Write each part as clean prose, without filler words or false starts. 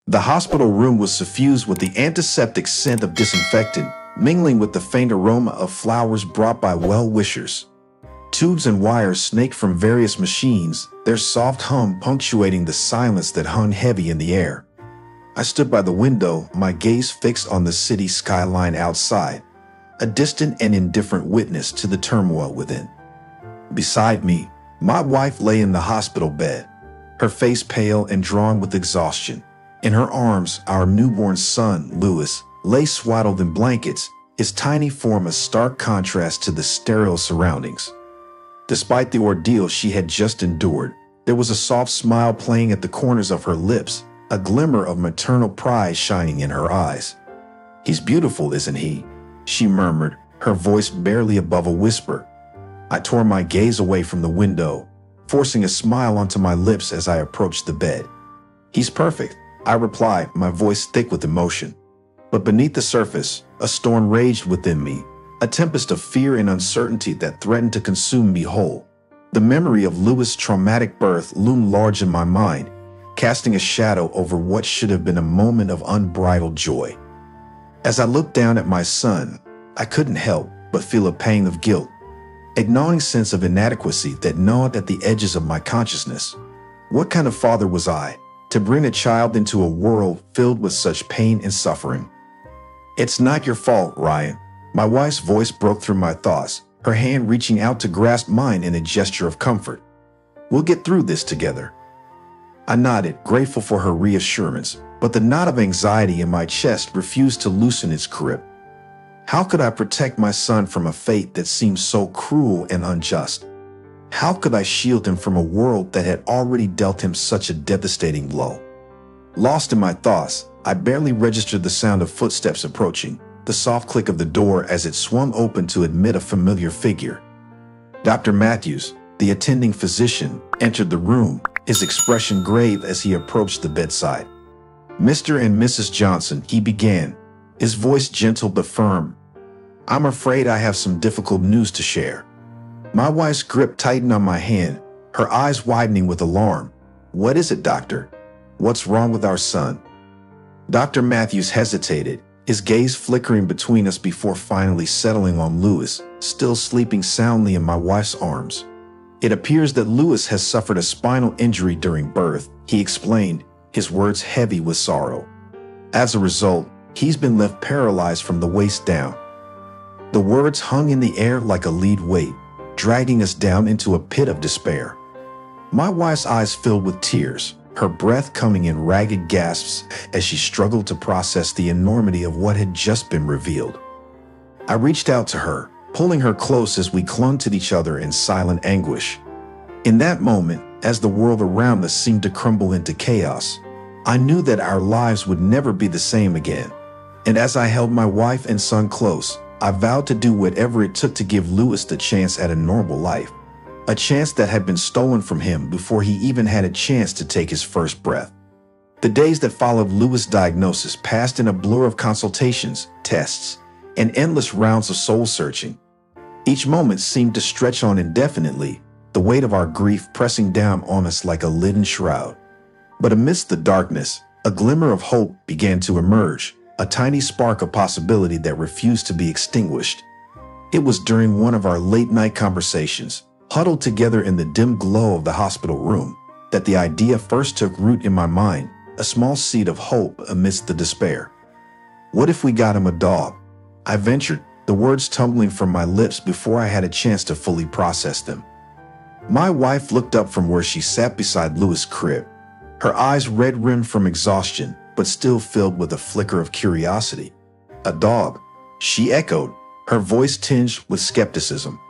The hospital room was suffused with the antiseptic scent of disinfectant, mingling with the faint aroma of flowers brought by well-wishers. Tubes and wires snaked from various machines, their soft hum punctuating the silence that hung heavy in the air. I stood by the window, my gaze fixed on the city skyline outside, a distant and indifferent witness to the turmoil within. Beside me, my wife lay in the hospital bed, her face pale and drawn with exhaustion. In her arms, our newborn son, Louis, lay swaddled in blankets, his tiny form a stark contrast to the sterile surroundings. Despite the ordeal she had just endured, there was a soft smile playing at the corners of her lips, a glimmer of maternal pride shining in her eyes. "He's beautiful, isn't he?" she murmured, her voice barely above a whisper. I tore my gaze away from the window, forcing a smile onto my lips as I approached the bed. "He's perfect," I replied, my voice thick with emotion. But beneath the surface, a storm raged within me, a tempest of fear and uncertainty that threatened to consume me whole. The memory of Louis' traumatic birth loomed large in my mind, casting a shadow over what should have been a moment of unbridled joy. As I looked down at my son, I couldn't help but feel a pang of guilt, a gnawing sense of inadequacy that gnawed at the edges of my consciousness. What kind of father was I, to bring a child into a world filled with such pain and suffering? "It's not your fault, Ryan." My wife's voice broke through my thoughts, her hand reaching out to grasp mine in a gesture of comfort. "We'll get through this together." I nodded, grateful for her reassurance, but the knot of anxiety in my chest refused to loosen its grip. How could I protect my son from a fate that seemed so cruel and unjust? How could I shield him from a world that had already dealt him such a devastating blow? Lost in my thoughts, I barely registered the sound of footsteps approaching, the soft click of the door as it swung open to admit a familiar figure. Dr. Matthews, the attending physician, entered the room, his expression grave as he approached the bedside. "Mr. and Mrs. Johnson," he began, his voice gentle but firm. "I'm afraid I have some difficult news to share." My wife's grip tightened on my hand, her eyes widening with alarm. "What is it, doctor? What's wrong with our son?" Dr. Matthews hesitated, his gaze flickering between us before finally settling on Louis, still sleeping soundly in my wife's arms. "It appears that Louis has suffered a spinal injury during birth," he explained, his words heavy with sorrow. "As a result, he's been left paralyzed from the waist down." The words hung in the air like a lead weight, dragging us down into a pit of despair. My wife's eyes filled with tears, her breath coming in ragged gasps as she struggled to process the enormity of what had just been revealed. I reached out to her, pulling her close as we clung to each other in silent anguish. In that moment, as the world around us seemed to crumble into chaos, I knew that our lives would never be the same again. And as I held my wife and son close, I vowed to do whatever it took to give Louis the chance at a normal life, a chance that had been stolen from him before he even had a chance to take his first breath. The days that followed Louis' diagnosis passed in a blur of consultations, tests, and endless rounds of soul-searching. Each moment seemed to stretch on indefinitely, the weight of our grief pressing down on us like a leaden shroud. But amidst the darkness, a glimmer of hope began to emerge, a tiny spark of possibility that refused to be extinguished. It was during one of our late-night conversations, huddled together in the dim glow of the hospital room, that the idea first took root in my mind, a small seed of hope amidst the despair. "What if we got him a dog?" I ventured, the words tumbling from my lips before I had a chance to fully process them. My wife looked up from where she sat beside Louis' crib, her eyes red-rimmed from exhaustion, but still filled with a flicker of curiosity. "A dog?" she echoed, her voice tinged with skepticism.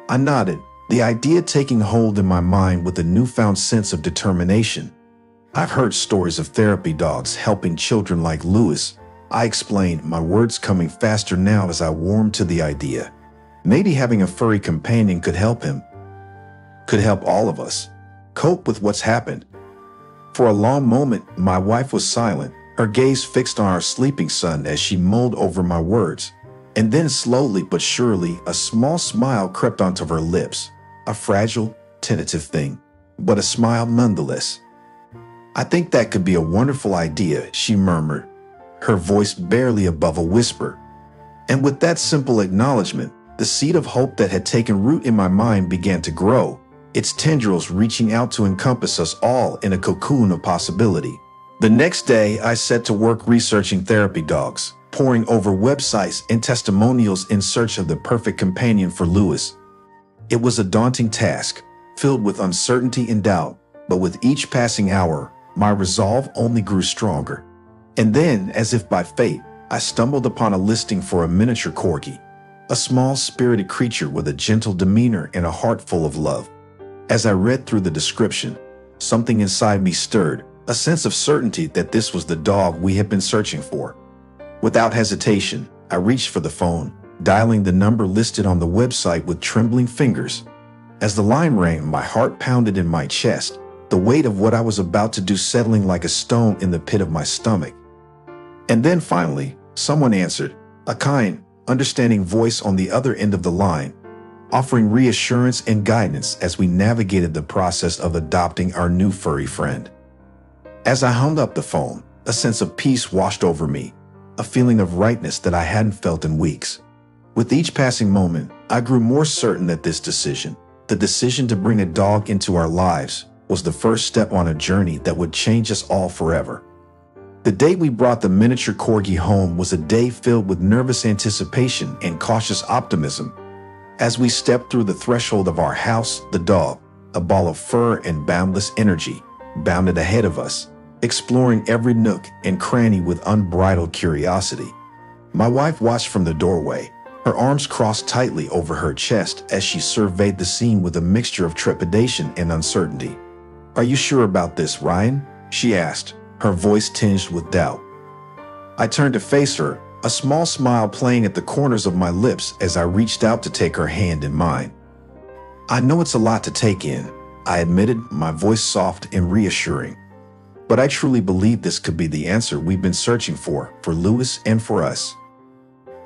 I nodded, the idea taking hold in my mind with a newfound sense of determination. "I've heard stories of therapy dogs helping children like Louis," I explained, my words coming faster now as I warmed to the idea. Maybe having a furry companion could help him. Could help all of us cope with what's happened. For a long moment, my wife was silent, her gaze fixed on our sleeping son as she mulled over my words. And then slowly but surely, a small smile crept onto her lips, a fragile, tentative thing, but a smile nonetheless. "I think that could be a wonderful idea," she murmured, her voice barely above a whisper. And with that simple acknowledgement, the seed of hope that had taken root in my mind began to grow, its tendrils reaching out to encompass us all in a cocoon of possibility. The next day, I set to work researching therapy dogs, poring over websites and testimonials in search of the perfect companion for Lewis. It was a daunting task, filled with uncertainty and doubt, but with each passing hour, my resolve only grew stronger. And then, as if by fate, I stumbled upon a listing for a miniature corgi, a small spirited creature with a gentle demeanor and a heart full of love. As I read through the description, something inside me stirred, a sense of certainty that this was the dog we had been searching for. Without hesitation, I reached for the phone, dialing the number listed on the website with trembling fingers. As the line rang, my heart pounded in my chest, the weight of what I was about to do settling like a stone in the pit of my stomach. And then finally, someone answered, a kind, understanding voice on the other end of the line, offering reassurance and guidance as we navigated the process of adopting our new furry friend. As I hung up the phone, a sense of peace washed over me, a feeling of rightness that I hadn't felt in weeks. With each passing moment, I grew more certain that this decision, the decision to bring a dog into our lives, was the first step on a journey that would change us all forever. The day we brought the miniature corgi home was a day filled with nervous anticipation and cautious optimism. As we stepped through the threshold of our house, the dog, a ball of fur and boundless energy, bounded ahead of us, exploring every nook and cranny with unbridled curiosity. My wife watched from the doorway, her arms crossed tightly over her chest as she surveyed the scene with a mixture of trepidation and uncertainty. "Are you sure about this, Ryan?" she asked, her voice tinged with doubt. I turned to face her, a small smile playing at the corners of my lips as I reached out to take her hand in mine. "I know it's a lot to take in," I admitted, my voice soft and reassuring. "But I truly believe this could be the answer we've been searching for Lewis and for us."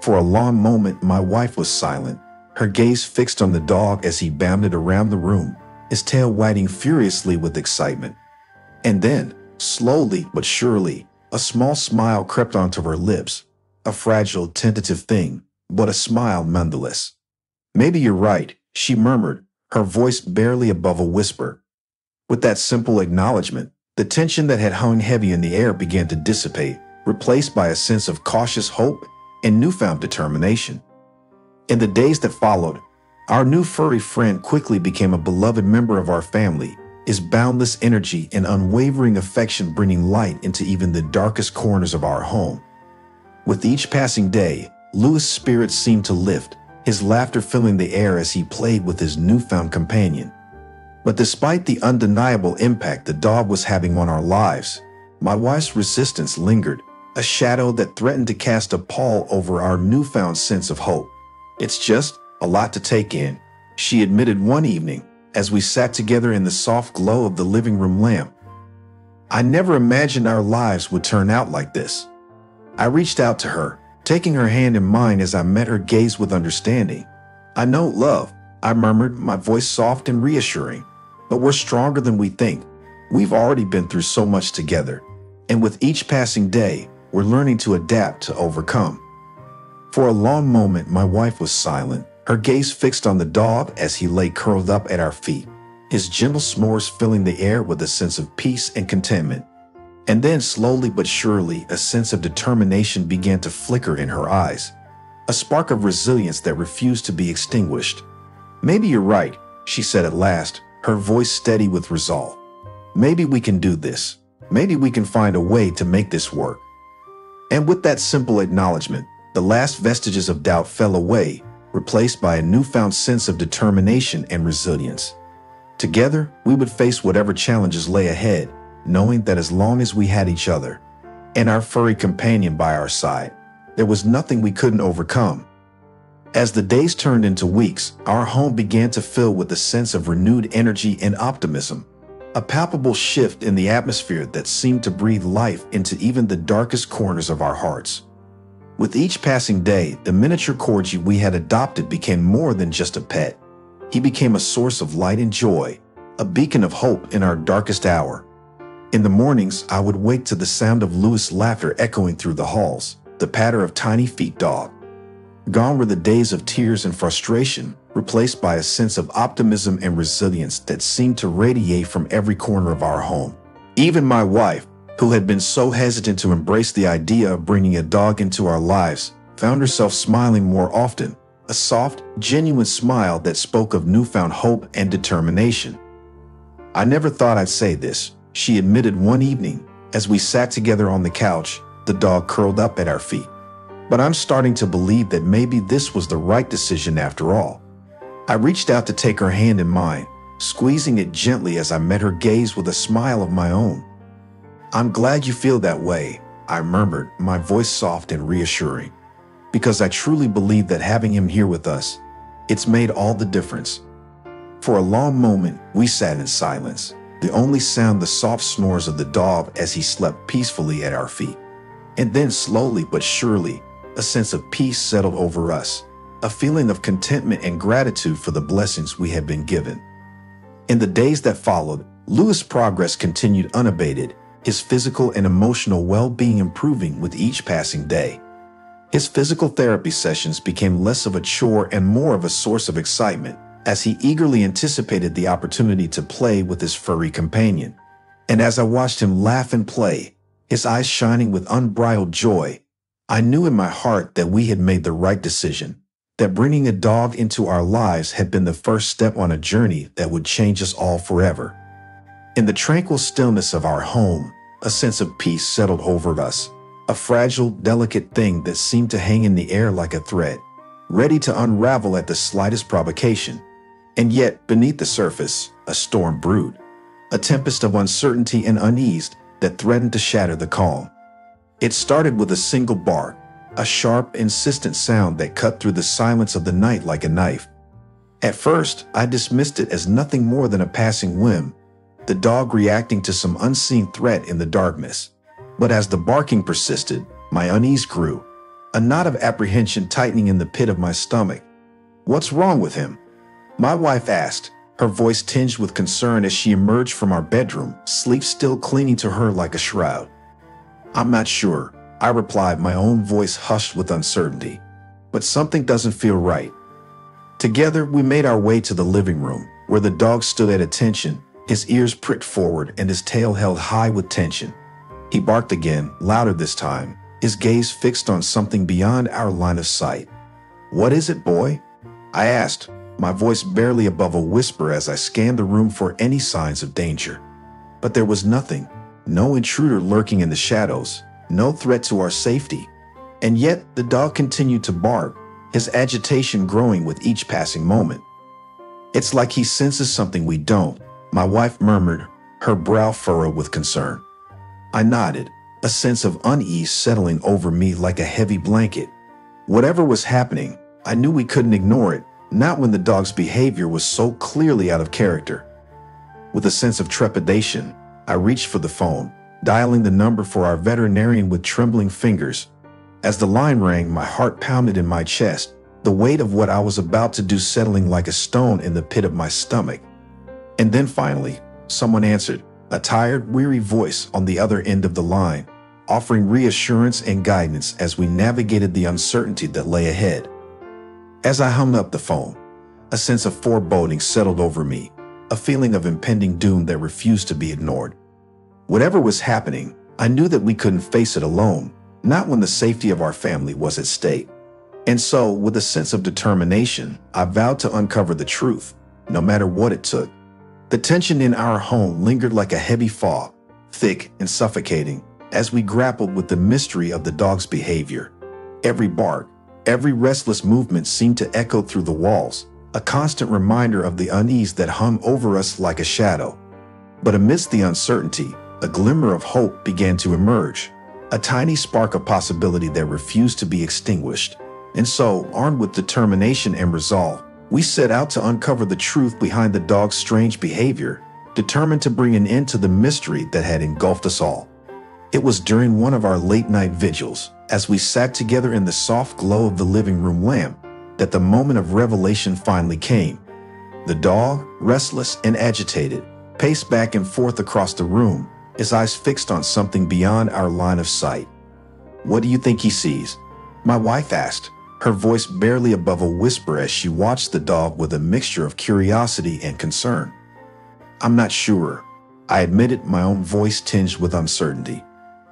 For a long moment, my wife was silent, her gaze fixed on the dog as he bounded around the room, his tail wagging furiously with excitement. And then, slowly but surely, a small smile crept onto her lips, a fragile, tentative thing, but a smile nonetheless. "Maybe you're right," she murmured, her voice barely above a whisper. With that simple acknowledgement, the tension that had hung heavy in the air began to dissipate, replaced by a sense of cautious hope and newfound determination. In the days that followed, our new furry friend quickly became a beloved member of our family, his boundless energy and unwavering affection bringing light into even the darkest corners of our home. With each passing day, Lewis' spirits seemed to lift, his laughter filling the air as he played with his newfound companion. But despite the undeniable impact the dog was having on our lives, my wife's resistance lingered, a shadow that threatened to cast a pall over our newfound sense of hope. "It's just a lot to take in," she admitted one evening as we sat together in the soft glow of the living room lamp. "I never imagined our lives would turn out like this." I reached out to her, taking her hand in mine as I met her gaze with understanding. "I know, love," I murmured, my voice soft and reassuring, "but we're stronger than we think. We've already been through so much together, and with each passing day, we're learning to adapt, to overcome." For a long moment, my wife was silent, her gaze fixed on the dog as he lay curled up at our feet, his gentle snores filling the air with a sense of peace and contentment. And then, slowly but surely, a sense of determination began to flicker in her eyes, a spark of resilience that refused to be extinguished. "Maybe you're right," she said at last, her voice steady with resolve. "Maybe we can do this. Maybe we can find a way to make this work." And with that simple acknowledgement, the last vestiges of doubt fell away, replaced by a newfound sense of determination and resilience. Together, we would face whatever challenges lay ahead, knowing that as long as we had each other and our furry companion by our side, there was nothing we couldn't overcome. As the days turned into weeks, our home began to fill with a sense of renewed energy and optimism, a palpable shift in the atmosphere that seemed to breathe life into even the darkest corners of our hearts. With each passing day, the miniature corgi we had adopted became more than just a pet. He became a source of light and joy, a beacon of hope in our darkest hour. In the mornings, I would wake to the sound of Louis' laughter echoing through the halls, the patter of tiny feet dog. Gone were the days of tears and frustration, replaced by a sense of optimism and resilience that seemed to radiate from every corner of our home. Even my wife, who had been so hesitant to embrace the idea of bringing a dog into our lives, found herself smiling more often, a soft, genuine smile that spoke of newfound hope and determination. "I never thought I'd say this," she admitted one evening, as we sat together on the couch, the dog curled up at our feet. "But I'm starting to believe that maybe this was the right decision after all." I reached out to take her hand in mine, squeezing it gently as I met her gaze with a smile of my own. "I'm glad you feel that way," I murmured, my voice soft and reassuring, "because I truly believe that having him here with us, it's made all the difference." For a long moment, we sat in silence, the only sound the soft snores of the dog as he slept peacefully at our feet. And then slowly but surely, a sense of peace settled over us, a feeling of contentment and gratitude for the blessings we had been given. In the days that followed, Louis' progress continued unabated, his physical and emotional well-being improving with each passing day. His physical therapy sessions became less of a chore and more of a source of excitement, as he eagerly anticipated the opportunity to play with his furry companion. And as I watched him laugh and play, his eyes shining with unbridled joy, I knew in my heart that we had made the right decision, that bringing a dog into our lives had been the first step on a journey that would change us all forever. In the tranquil stillness of our home, a sense of peace settled over us, a fragile, delicate thing that seemed to hang in the air like a thread, ready to unravel at the slightest provocation. And yet, beneath the surface, a storm brewed, a tempest of uncertainty and unease that threatened to shatter the calm. It started with a single bark, a sharp, insistent sound that cut through the silence of the night like a knife. At first, I dismissed it as nothing more than a passing whim, the dog reacting to some unseen threat in the darkness. But as the barking persisted, my unease grew, a knot of apprehension tightening in the pit of my stomach. "What's wrong with him?" my wife asked, her voice tinged with concern as she emerged from our bedroom, sleep still clinging to her like a shroud. "I'm not sure," I replied, my own voice hushed with uncertainty. "But something doesn't feel right." Together, we made our way to the living room, where the dog stood at attention, his ears pricked forward and his tail held high with tension. He barked again, louder this time, his gaze fixed on something beyond our line of sight. "What is it, boy?" I asked, my voice barely above a whisper as I scanned the room for any signs of danger. But there was nothing, no intruder lurking in the shadows, no threat to our safety. And yet the dog continued to bark, his agitation growing with each passing moment. "It's like he senses something we don't," my wife murmured, her brow furrowed with concern. I nodded, a sense of unease settling over me like a heavy blanket. Whatever was happening, I knew we couldn't ignore it, not when the dog's behavior was so clearly out of character. With a sense of trepidation, I reached for the phone, dialing the number for our veterinarian with trembling fingers. As the line rang, my heart pounded in my chest, the weight of what I was about to do settling like a stone in the pit of my stomach. And then finally, someone answered, a tired, weary voice on the other end of the line, offering reassurance and guidance as we navigated the uncertainty that lay ahead. As I hung up the phone, a sense of foreboding settled over me, a feeling of impending doom that refused to be ignored. Whatever was happening, I knew that we couldn't face it alone, not when the safety of our family was at stake. And so, with a sense of determination, I vowed to uncover the truth, no matter what it took. The tension in our home lingered like a heavy fog, thick and suffocating, as we grappled with the mystery of the dog's behavior. Every bark, every restless movement seemed to echo through the walls, a constant reminder of the unease that hung over us like a shadow. But amidst the uncertainty, a glimmer of hope began to emerge, a tiny spark of possibility that refused to be extinguished. And so, armed with determination and resolve, we set out to uncover the truth behind the dog's strange behavior, determined to bring an end to the mystery that had engulfed us all. It was during one of our late-night vigils, as we sat together in the soft glow of the living room lamp, that the moment of revelation finally came. The dog, restless and agitated, paced back and forth across the room, his eyes fixed on something beyond our line of sight. "What do you think he sees?" my wife asked, her voice barely above a whisper as she watched the dog with a mixture of curiosity and concern. "I'm not sure," I admitted, my own voice tinged with uncertainty.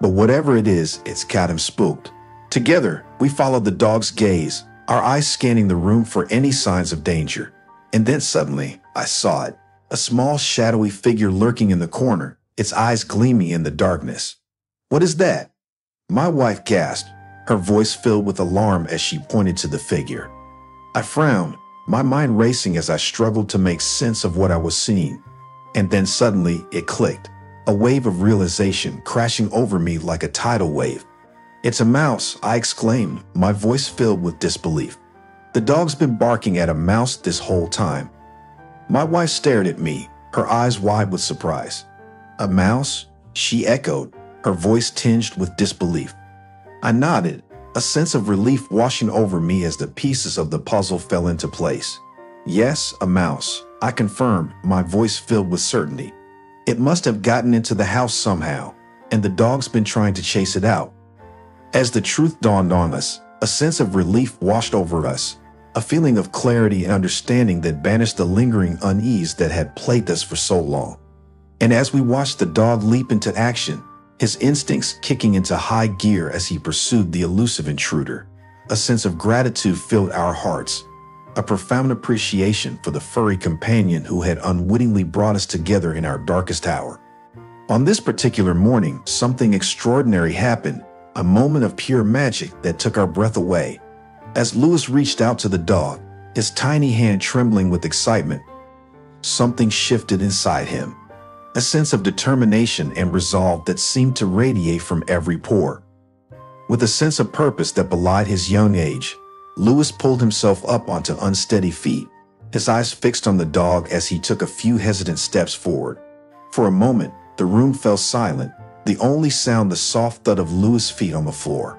"But whatever it is, it's got him spooked." Together, we followed the dog's gaze, our eyes scanning the room for any signs of danger. And then suddenly, I saw it, a small shadowy figure lurking in the corner, its eyes gleaming in the darkness. "What is that?" my wife gasped, her voice filled with alarm as she pointed to the figure. I frowned, my mind racing as I struggled to make sense of what I was seeing. And then suddenly, it clicked, a wave of realization crashing over me like a tidal wave. "It's a mouse," I exclaimed, my voice filled with disbelief. "The dog's been barking at a mouse this whole time." My wife stared at me, her eyes wide with surprise. "A mouse?" she echoed, her voice tinged with disbelief. I nodded, a sense of relief washing over me as the pieces of the puzzle fell into place. "Yes, a mouse," I confirmed, my voice filled with certainty. "It must have gotten into the house somehow, and the dog's been trying to chase it out." As the truth dawned on us, a sense of relief washed over us, a feeling of clarity and understanding that banished the lingering unease that had plagued us for so long. And as we watched the dog leap into action, his instincts kicking into high gear as he pursued the elusive intruder, a sense of gratitude filled our hearts, a profound appreciation for the furry companion who had unwittingly brought us together in our darkest hour. On this particular morning, something extraordinary happened, a moment of pure magic that took our breath away. As Louis reached out to the dog, his tiny hand trembling with excitement, something shifted inside him. A sense of determination and resolve that seemed to radiate from every pore. With a sense of purpose that belied his young age, Louis pulled himself up onto unsteady feet, his eyes fixed on the dog as he took a few hesitant steps forward. For a moment, the room fell silent, the only sound the soft thud of Louis' feet on the floor.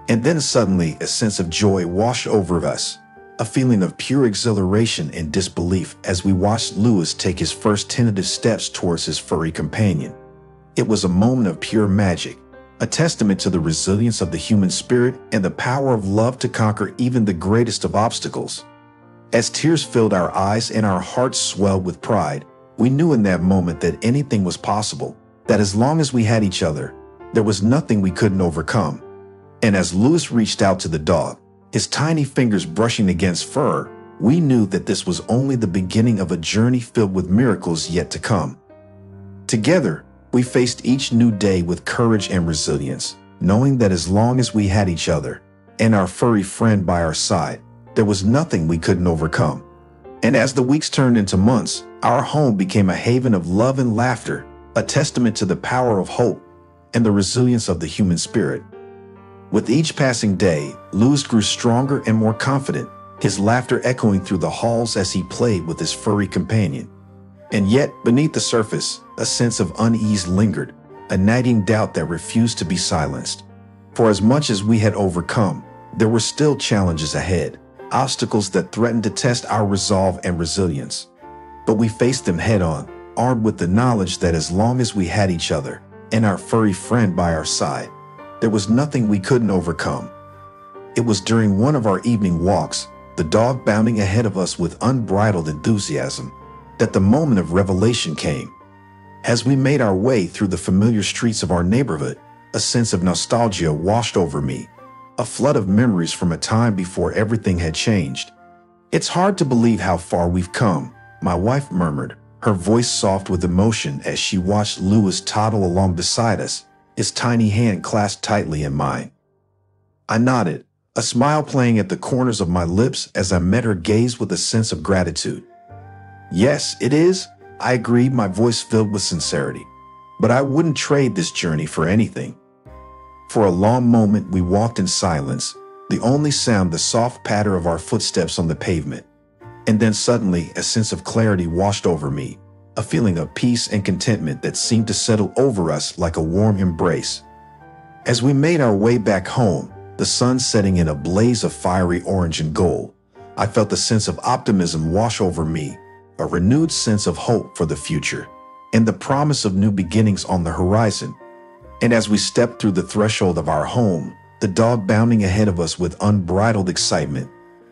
And then suddenly a sense of joy washed over us, a feeling of pure exhilaration and disbelief as we watched Louis take his first tentative steps towards his furry companion. It was a moment of pure magic, a testament to the resilience of the human spirit and the power of love to conquer even the greatest of obstacles. As tears filled our eyes and our hearts swelled with pride, we knew in that moment that anything was possible, that as long as we had each other, there was nothing we couldn't overcome. And as Louis reached out to the dog, his tiny fingers brushing against fur, we knew that this was only the beginning of a journey filled with miracles yet to come. Together, we faced each new day with courage and resilience, knowing that as long as we had each other and our furry friend by our side, there was nothing we couldn't overcome. And as the weeks turned into months, our home became a haven of love and laughter, a testament to the power of hope and the resilience of the human spirit. With each passing day, Louis grew stronger and more confident, his laughter echoing through the halls as he played with his furry companion. And yet, beneath the surface, a sense of unease lingered, a nagging doubt that refused to be silenced. For as much as we had overcome, there were still challenges ahead, obstacles that threatened to test our resolve and resilience. But we faced them head-on, armed with the knowledge that as long as we had each other and our furry friend by our side, there was nothing we couldn't overcome. It was during one of our evening walks, the dog bounding ahead of us with unbridled enthusiasm, that the moment of revelation came. As we made our way through the familiar streets of our neighborhood, a sense of nostalgia washed over me, a flood of memories from a time before everything had changed. "It's hard to believe how far we've come," my wife murmured, her voice soft with emotion as she watched Louis toddle along beside us, his tiny hand clasped tightly in mine. I nodded, a smile playing at the corners of my lips as I met her gaze with a sense of gratitude. "Yes, it is," I agreed, my voice filled with sincerity. "But I wouldn't trade this journey for anything." For a long moment we walked in silence, the only sound the soft patter of our footsteps on the pavement. And then suddenly a sense of clarity washed over me, a feeling of peace and contentment that seemed to settle over us like a warm embrace. As we made our way back home, the sun setting in a blaze of fiery orange and gold, I felt a sense of optimism wash over me, a renewed sense of hope for the future. and the promise of new beginnings on the horizon. And as we stepped through the threshold of our home, the dog bounding ahead of us with unbridled excitement,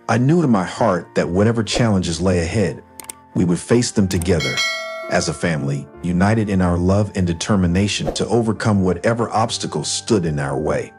I knew in my heart that whatever challenges lay ahead, we would face them together, as a family, united in our love and determination to overcome whatever obstacles stood in our way.